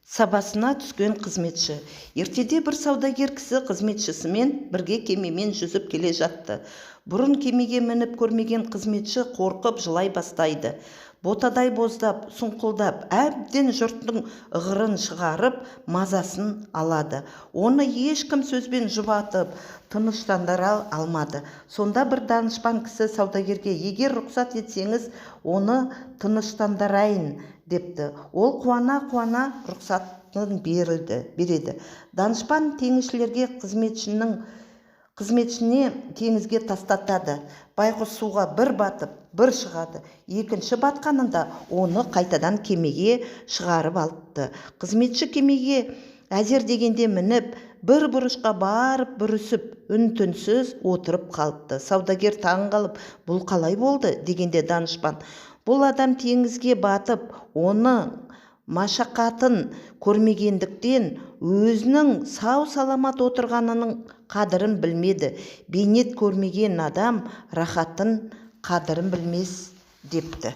Сабасына түскен қызметші. Ертеде бір саудагер кісі қызметшісімен бірге кемемен жүзіп келе жатты. Бұрын кемеге мініп көрмеген қызметші қорқып жылай бастайды. Ботадай боздап, сұңқылдап, әбден жұрттың ығырын шығарып, мазасын алады. Оны ешкім сөзбен жұбатып, тыныштандыра алмады. Сонда бір данышпан кісі саудагерге: "Егер рұқсат етсеңіз, оны тыныштандырайын", депті. Ол қуана-қуана рұқсатын береді. Данышпан теңізшілерге қызметшіне теңізге тастатады. Байғұс суға бір батып, бір шығады. Екінші батқанында оны қайтадан кемеге шығарып алыпты. Қызметші кемеге әзер дегенде мініп, бір бұрышқа барып бүрісіп, үн-түнсіз отырып қалыпты. Саудагер таң қалып: "Бұл қалай болды?" дегенде данышпан: "Бұл адам теңізге батып, оның машақатын көрмегендіктен өзінің сау-саламат отырғанының қадірін білмеді. Бейнет көрмеген адам рахаттың қадірін білмес", депті.